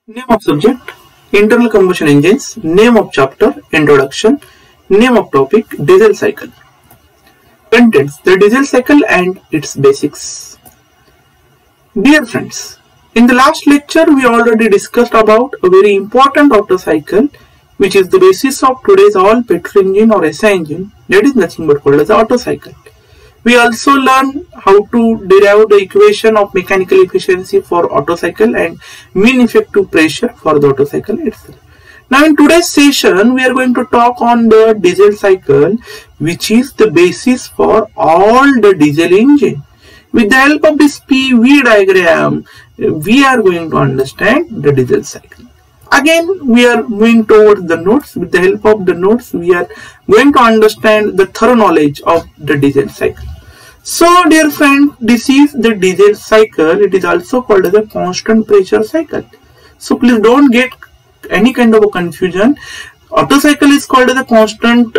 Name of subject, internal combustion engines, name of chapter, introduction, name of topic, diesel cycle. Contents, the diesel cycle and its basics. Dear friends, in the last lecture we already discussed about a very important auto cycle which is the basis of today's all petrol engine or SI engine, that is nothing but called as the auto cycle. We also learn how to derive the equation of mechanical efficiency for auto cycle and mean effective pressure for the auto cycle itself. Now in today's session we are going to talk on the diesel cycle, which is the basis for all the diesel engine. With the help of this PV diagram we are going to understand the diesel cycle. Again we are moving towards the notes. With the help of the notes we are going to understand the thorough knowledge of the diesel cycle. So dear friend, this is the diesel cycle. It is also called as a constant pressure cycle. So please don't get any kind of a confusion. Auto cycle is called as a constant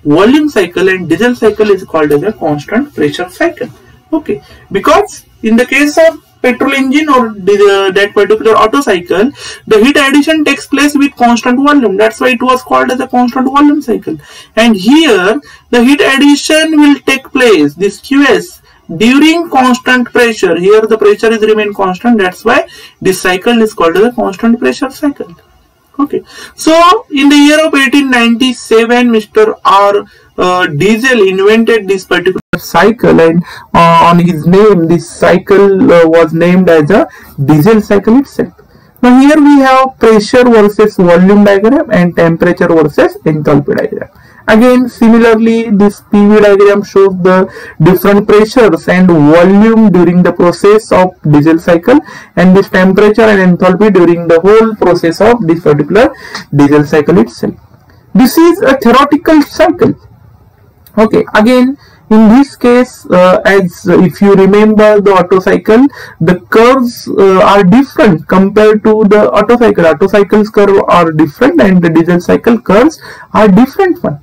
volume cycle and diesel cycle is called as a constant pressure cycle. Okay, because in the case of petrol engine or that particular auto cycle, the heat addition takes place with constant volume. That's why it was called as a constant volume cycle. And here the heat addition will take place, this QS, during constant pressure. Here the pressure is remain constant. That's why this cycle is called as a constant pressure cycle. Okay, so in the year of 1897, Mr. R. Diesel invented this particular cycle, and on his name this cycle was named as a diesel cycle itself. Now here we have pressure versus volume diagram and temperature versus enthalpy diagram. Again similarly this PV diagram shows the different pressures and volume during the process of diesel cycle and this temperature and enthalpy during the whole process of this particular diesel cycle itself. This is a theoretical cycle. Okay, again in this case as if you remember the auto cycle, the curves are different compared to the auto cycle. Auto cycle's curve are different and the diesel cycle curves are different one.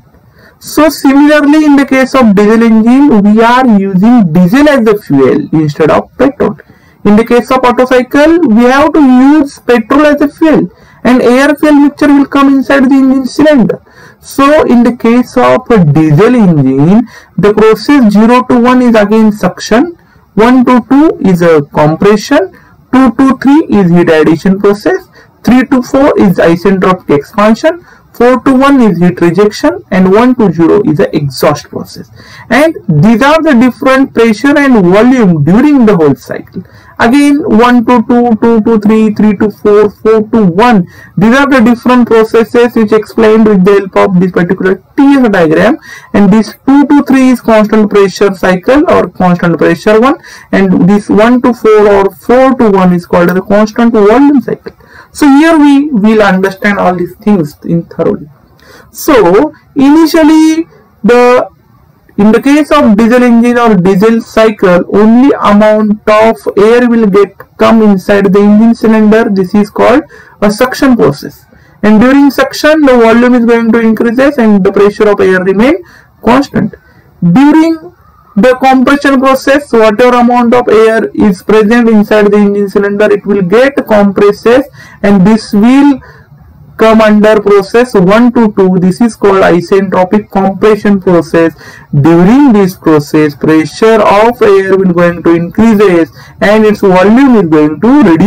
So similarly in the case of diesel engine we are using diesel as the fuel instead of petrol. In the case of auto cycle we have to use petrol as a fuel and air fuel mixture will come inside the engine cylinder. So in the case of a diesel engine, the process 0 to 1 is again suction, 1 to 2 is a compression, 2 to 3 is heat addition process, 3 to 4 is isentropic expansion, 4 to 1 is heat rejection and 1 to 0 is the exhaust process. And these are the different pressure and volume during the whole cycle. Again 1 to 2, 2 to 3, 3 to 4, 4 to 1. These are the different processes which explained with the help of this particular TS diagram, and this 2 to 3 is constant pressure cycle or constant pressure one, and this 1 to 4 or 4 to 1 is called as a constant volume cycle. So here we will understand all these things in thoroughly. So initially in the case of diesel engine or diesel cycle, only amount of air will come inside the engine cylinder. This is called a suction process. And during suction, the volume is going to increase and the pressure of air remain constant. During the compression process, whatever amount of air is present inside the engine cylinder, it will get compressed and this will come under process 1 to 2. This is called isentropic compression process. During this process, pressure of air will going to increases and its volume is going to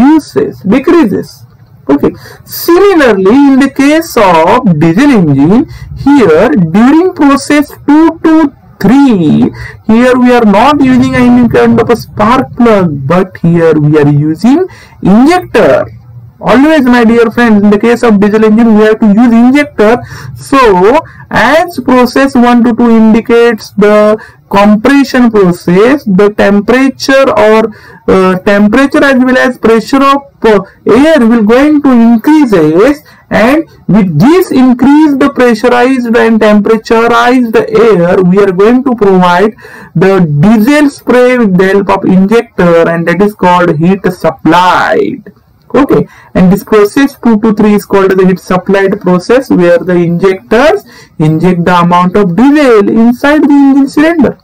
decreases. Okay. Similarly, in the case of diesel engine, here during process 2 to 3, here we are not using any kind of a spark plug, but here we are using injector. Always my dear friends, in the case of diesel engine we have to use injector. So as process 1 to 2 indicates the compression process, the temperature or temperature as well as pressure of air will going to increases, and with this increase the pressurized and temperaturized air we are going to provide the diesel spray with the help of injector, and that is called heat supplied. Okay, and this process 2 to 3 is called the heat supplied process, where the injectors inject the amount of diesel inside the engine cylinder.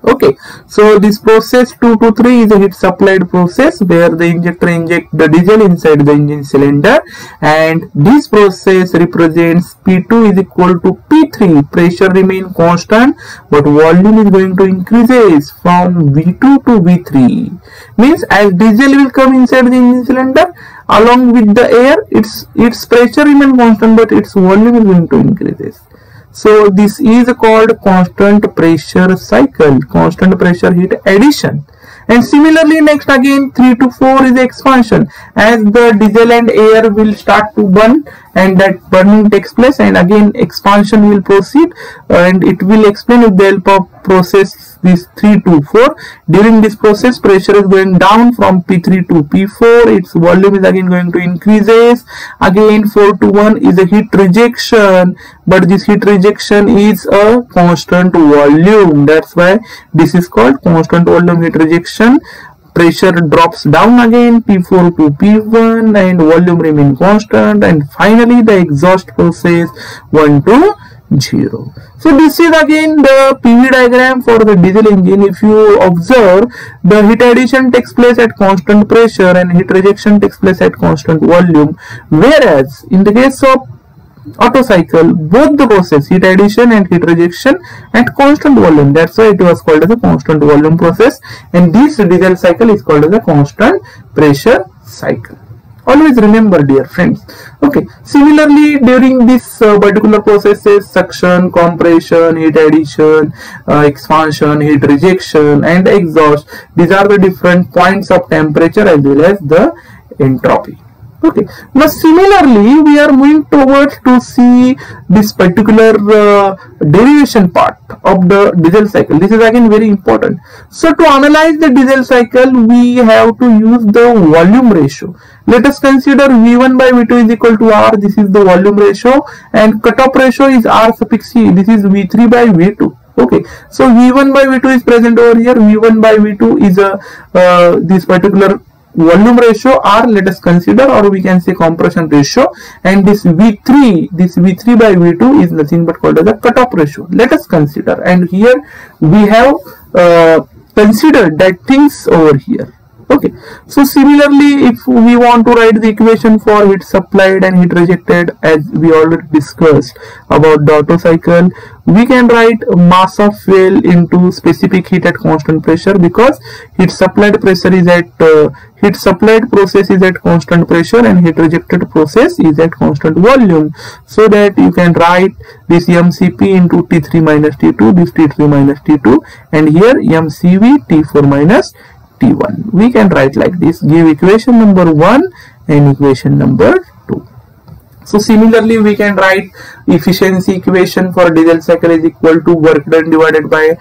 Okay, so this process 2 to 3 is a heat supplied process where the injector injects the diesel inside the engine cylinder, and this process represents P2 is equal to P3. Pressure remain constant but volume is going to increases from V2 to V3. Means as diesel will come inside the engine cylinder, along with the air, its pressure remain constant but its volume is going to increases. So this is called constant pressure cycle, constant pressure heat addition. And similarly, next again 3 to 4 is expansion, as the diesel and air will start to burn and that burning takes place, and again expansion will proceed, and it will explain with the help of process this 3 to 4. During this process, pressure is going down from P3 to P4, its volume is again going to increases. Again 4 to 1 is a heat rejection, but this heat rejection is a constant volume. That's why this is called constant volume heat rejection. Pressure drops down again P4 to P1 and volume remain constant, and finally the exhaust process 1 to 0. So this is again the PV diagram for the diesel engine. If you observe, the heat addition takes place at constant pressure and heat rejection takes place at constant volume, whereas in the case of Otto cycle, both the process heat addition and heat rejection at constant volume. That's why it was called as a constant volume process, and this diesel cycle is called as a constant pressure cycle. Always remember, dear friends. Okay, similarly during this particular processes, suction, compression, heat addition, expansion, heat rejection and exhaust, these are the different points of temperature as well as the entropy. Okay, now similarly we are moving towards to see this particular derivation part of the diesel cycle. This is again very important. So to analyze the diesel cycle, we have to use the volume ratio. Let us consider V1 by V2 is equal to R. This is the volume ratio, and cutoff ratio is R suffix C. This is V3 by V2. Okay, so V1 by V2 is present over here. V1 by V2 is a this particular volume ratio R, let us consider, or we can say compression ratio, and this V3 by V2 is nothing but called as the cutoff ratio. Let us consider, and here we have considered that things over here. Okay, so similarly if we want to write the equation for heat supplied and heat rejected, as we already discussed about the Otto cycle, we can write mass of fuel into specific heat at constant pressure, because heat supplied pressure is at heat supplied process is at constant pressure and heat rejected process is at constant volume. So that you can write this mCp into T3 minus T2, this T3 minus T2, and here mCv T4 minus T1. We can write like this, give equation number 1 and equation number 2. So similarly we can write efficiency equation for diesel cycle is equal to work done divided by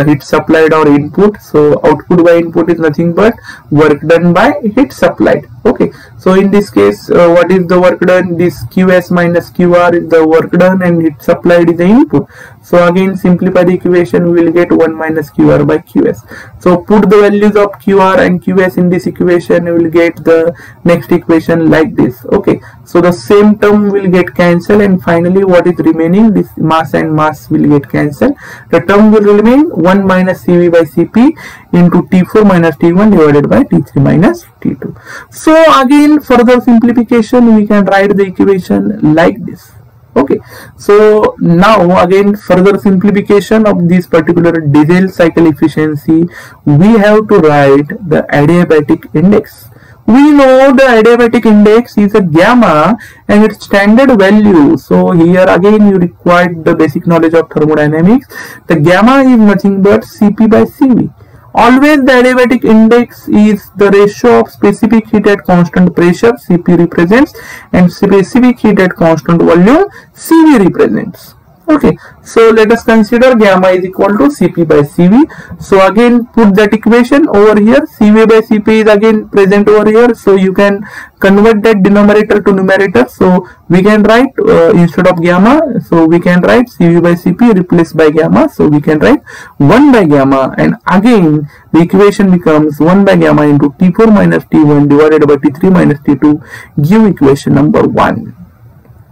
heat supplied or input. So output by input is nothing but work done by heat supplied. Okay, so in this case what is the work done? This Qs minus Qr is the work done and heat supplied is the input. So again simplify the equation, we will get 1 minus Qr by Qs. So put the values of Qr and Qs in this equation, you will get the next equation like this. Okay, so the same term will get cancelled, and finally what is remaining, this mass and mass will get cancelled. The term will remain 1 minus Cv by Cp into T4 minus T1 divided by T3 minus T2. So again further simplification, we can write the equation like this. Okay, so now again further simplification of this particular diesel cycle efficiency, we have to write the adiabatic index. We know the adiabatic index is a gamma and its standard value. So here again you required the basic knowledge of thermodynamics. The gamma is nothing but Cp by Cv. Always the adiabatic index is the ratio of specific heat at constant pressure, Cp represents, and specific heat at constant volume, Cv represents. Okay, so let us consider gamma is equal to Cp by Cv. So again put that equation over here. Cv by Cp is again present over here, so you can convert that denominator to numerator. So we can write instead of gamma, so we can write Cv by Cp replaced by gamma. So we can write 1 by gamma, and again the equation becomes 1 by gamma into T4 minus T1 divided by T3 minus T2. Give equation number 1.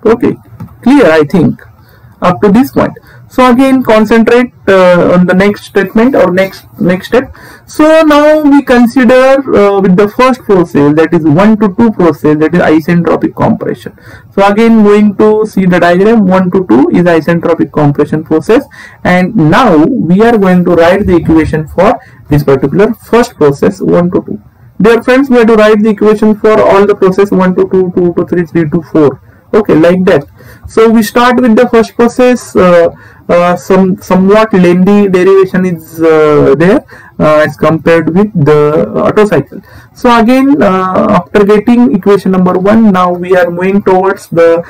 Okay, clear I think up to this point. So again concentrate on the next statement or next step. So now we consider with the first process, that is 1 to 2 process, that is isentropic compression. So again going to see the diagram, 1 to 2 is isentropic compression process, and now we are going to write the equation for this particular first process 1 to 2. Dear friends, we have to write the equation for all the process 1 to 2, 2 to 3, 3 to 4. Okay, like that. So we start with the first process. Somewhat lengthy derivation is there as compared with the Otto cycle. So again, after getting equation number 1, now we are moving towards the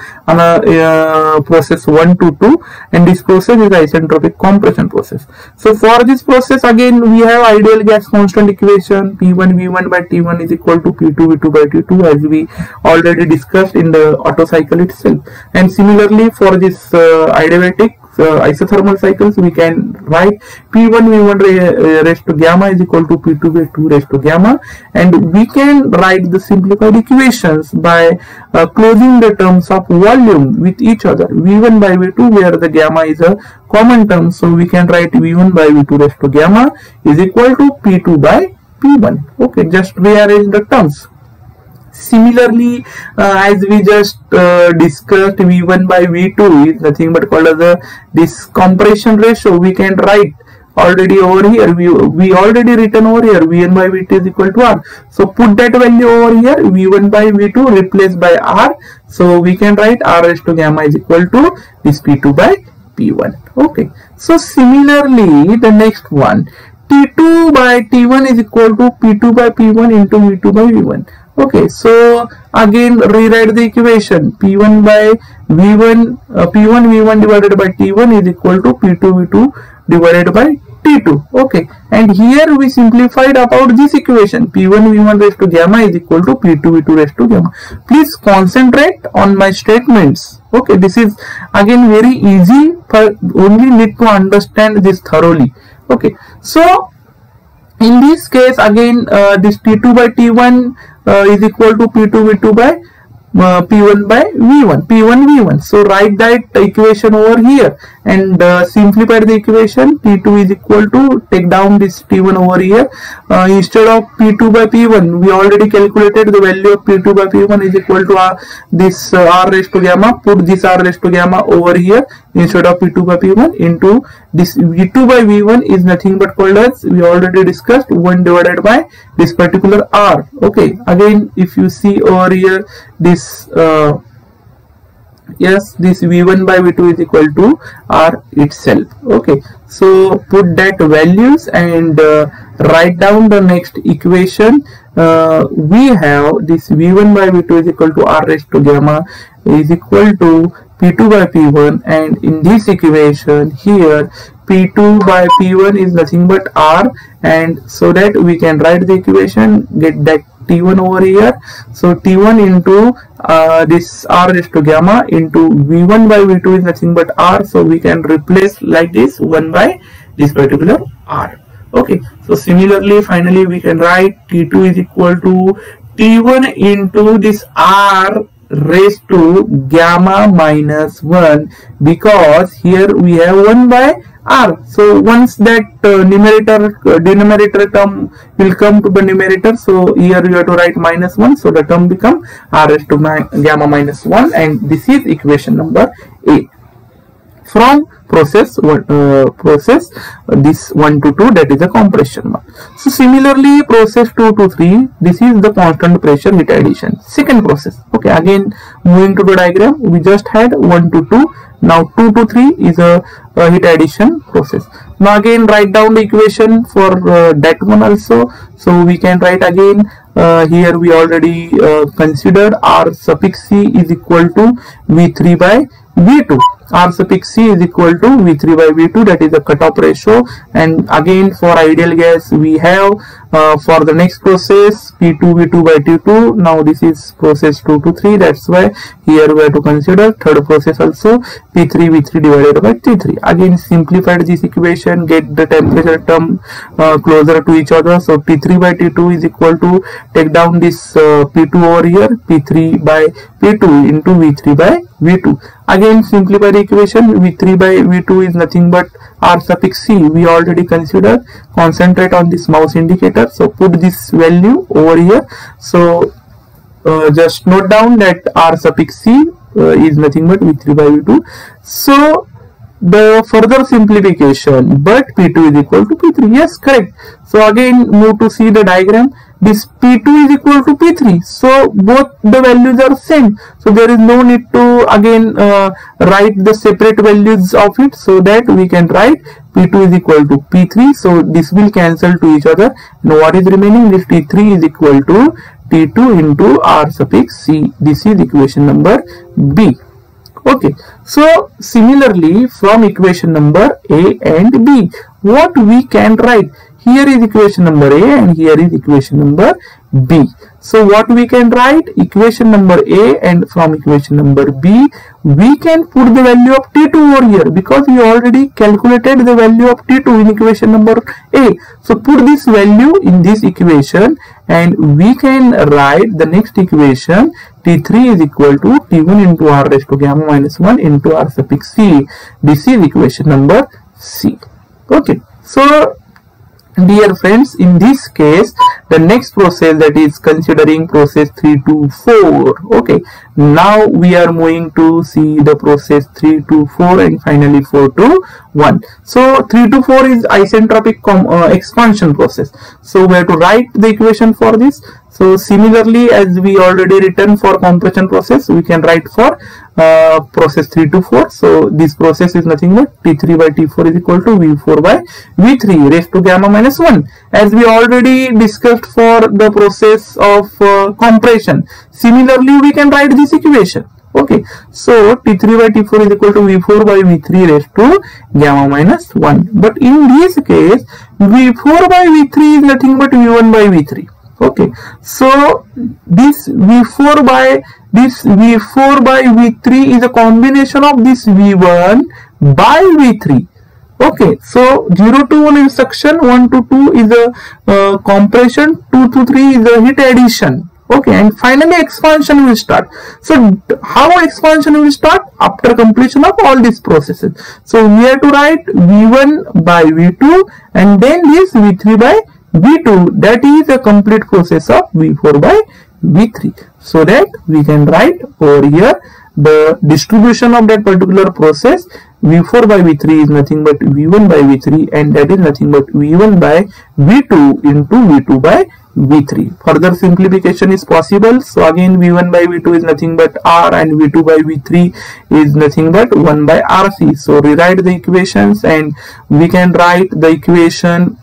process 1 to 2, and this process is isentropic compression process. So for this process, again we have ideal gas constant equation, P1 V1 by T1 is equal to P2 V2 by T2, as we already discussed in the Otto cycle itself. And similarly for this adiabatic isothermal cycles, we can write P1 V1 raised to gamma is equal to P2 V2 raised to gamma, and we can write the simplified equations by closing the terms of volume with each other, V1 by V2, where the gamma is a common term. So we can write V1 by V2 raised to gamma is equal to P2 by P1. Okay, just rearrange the terms. Similarly, as we just discussed, V1 by V2 is nothing but called as this compression ratio. We can write already over here. We already written over here V1 by V2 is equal to R. So put that value over here, V1 by V2 replaced by R. So we can write R raised to gamma is equal to this P2 by P1. Okay. So similarly, the next one, T2 by T1 is equal to P2 by P1 into V2 by V1. Okay, so again rewrite the equation, P1 by V1, P1 V1 divided by T1 is equal to P2 V2 divided by T2. Okay, and here we simplified about this equation, P1 V1 raised to gamma is equal to P2 V2 raised to gamma. Please concentrate on my statements. Okay, this is again very easy, but only need to understand this thoroughly. Okay, so in this case again this T2 by T1 is equal to P2 V2 by P1 by V1, P1 V1. So write that equation over here and simplify the equation. T2 is equal to, take down this T1 over here. Instead of P2 by P1, we already calculated the value of P2 by P1 is equal to this R raised to gamma. Put this R raised to gamma over here instead of P2 by P1 into this V2 by V1 is nothing but called as, we already discussed, 1 divided by this particular R. Okay, again if you see over here this yes, this V1 by V2 is equal to R itself. Okay, so put that values and write down the next equation. We have this V1 by V2 is equal to R raised to gamma is equal to P2 by P1, and in this equation here P2 by P1 is nothing but R, and so that we can write the equation, get that T1 over here. So T1 into this R raised to gamma into V1 by V2 is nothing but R, so we can replace like this 1 by this particular R. Okay, so similarly finally we can write T2 is equal to T1 into this R raised to gamma minus 1, because here we have 1 by R. So once that denominator term will come to the numerator, so here you have to write minus 1, so the term become R raised to gamma minus 1, and this is equation number 8 from process this 1 to 2, that is a compression one. So similarly process 2 to 3, this is the constant pressure heat addition, second process. Okay, again moving to the diagram, we just had 1 to 2, now 2 to 3 is a heat addition process. Now again write down the equation for that one also. So we can write again, here we already considered R suffix C is equal to V3 by V2. R suffix C is equal to V3 by V2, that is the cutoff ratio. And again for ideal gas we have for the next process P2 V2 by T2. Now this is process 2 to 3, that's why here we have to consider third process also P3 V3 divided by T3. Again simplified this equation, get the temperature term closer to each other. So T3 by T2 is equal to, take down this P2 over here, P3 by P2 into V3 by V2. Again simplify the equation. V3 by V2 is nothing but R suffix C. We already considered. Concentrate on this mouse indicator. So put this value over here. So just note down that R suffix C is nothing but V3 by V2. So the further simplification, but P2 is equal to P3. Yes, correct. So again move to see the diagram. This P2 is equal to P3. So both the values are same. So there is no need to again write the separate values of it, so that we can write P2 is equal to P3. So this will cancel to each other. Now what is remaining? This T3 is equal to T2 into R suffix C. This is equation number B. Okay, so similarly from equation number A and B, what we can write? Here is equation number A and here is equation number B. So what we can write? Equation number A, and from equation number B we can put the value of T2 over here, because we already calculated the value of T2 in equation number A. So put this value in this equation and we can write the next equation. T3 is equal to T1 into R raised to gamma minus 1 into R suffix C. This is equation number C. Okay, so dear friends, in this case the next process, that is considering process 3 to 4. Okay, now we are moving to see the process 3 to 4 and finally 4 to 1. So 3 to 4 is isentropic expansion process. So we have to write the equation for this. So similarly, as we already written for compression process, we can write for process 3 to 4. So this process is nothing but T3 by T4 is equal to V4 by V3 raised to gamma minus 1, as we already discussed for the process of compression. Similarly, we can write this equation. Okay, so T3 by T4 is equal to V4 by V3 raised to gamma minus 1. But in this case, V4 by V3 is nothing but V1 by V3. Okay, so this V4 by V3 is a combination of this V1 by V3. Okay, so 0 to 1 is suction, 1 to 2 is a compression, 2 to 3 is a heat addition. Okay, and finally expansion will start. So how expansion will start? After completion of all these processes. So we have to write V1 by V2 and then this V3 by V2, that is a complete process of V4 by V3, so that we can write over here the distribution of that particular process. V4 by V3 is nothing but V1 by V3, and that is nothing but V1 by V2 into V2 by V3. Further simplification is possible. So again V1 by V2 is nothing but R and V2 by V3 is nothing but 1 by RC. So rewrite the equations and we can write the equation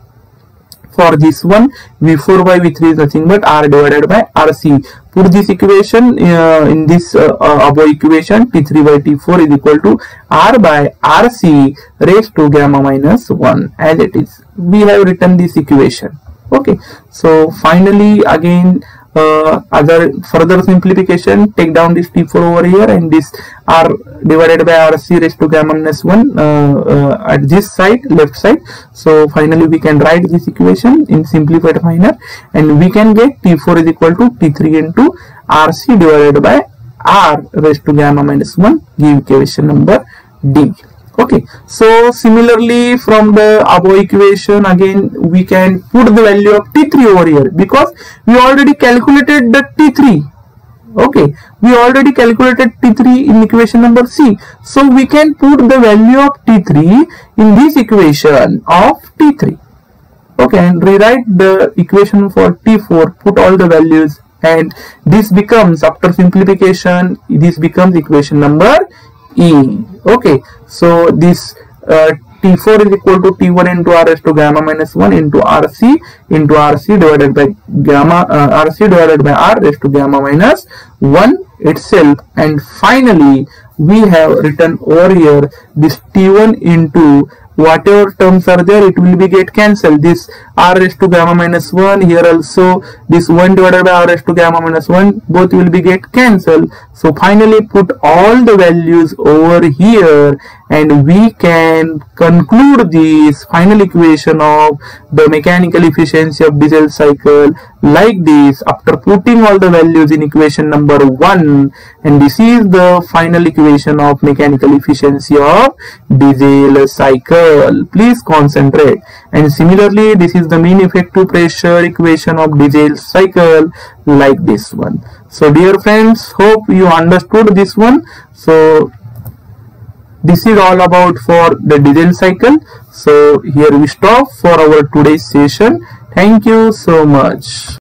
for this one. V4 by V3 is nothing but R divided by RC. Put this equation in this above equation. T3 by T4 is equal to R by RC raised to gamma minus 1, as it is. We have written this equation. Okay, so finally again other further simplification, take down this T4 over here and this R divided by RC raised to gamma minus 1 at this side, left side. So finally we can write this equation in simplified manner and we can get T4 is equal to T3 into RC divided by R raised to gamma minus 1, give equation number D. Okay, so similarly from the above equation again we can put the value of T3 over here, because we already calculated the T3. Okay, we already calculated T3 in equation number C. So we can put the value of T3 in this equation of T3. Okay, and rewrite the equation for T4, put all the values, and this becomes, after simplification, this becomes equation number E. Okay, so this T4 is equal to T1 into R raised to gamma minus 1 into RC divided by gamma RC divided by R raised to gamma minus 1 itself, and finally we have written over here this T1 into whatever terms are there, it will be get cancelled. This R raised to gamma minus 1, here also this 1 divided by R raised to gamma minus 1, both will be get cancelled. So finally put all the values over here and we can conclude this final equation of the mechanical efficiency of diesel cycle like this after putting all the values in equation number 1, and this is the final equation of mechanical efficiency of diesel cycle. Please concentrate. And similarly, this is the mean effective pressure equation of diesel cycle like this one. So dear friends, hope you understood this one. So this is all about for the diesel cycle. So here we stop for our today's session. Thank you so much.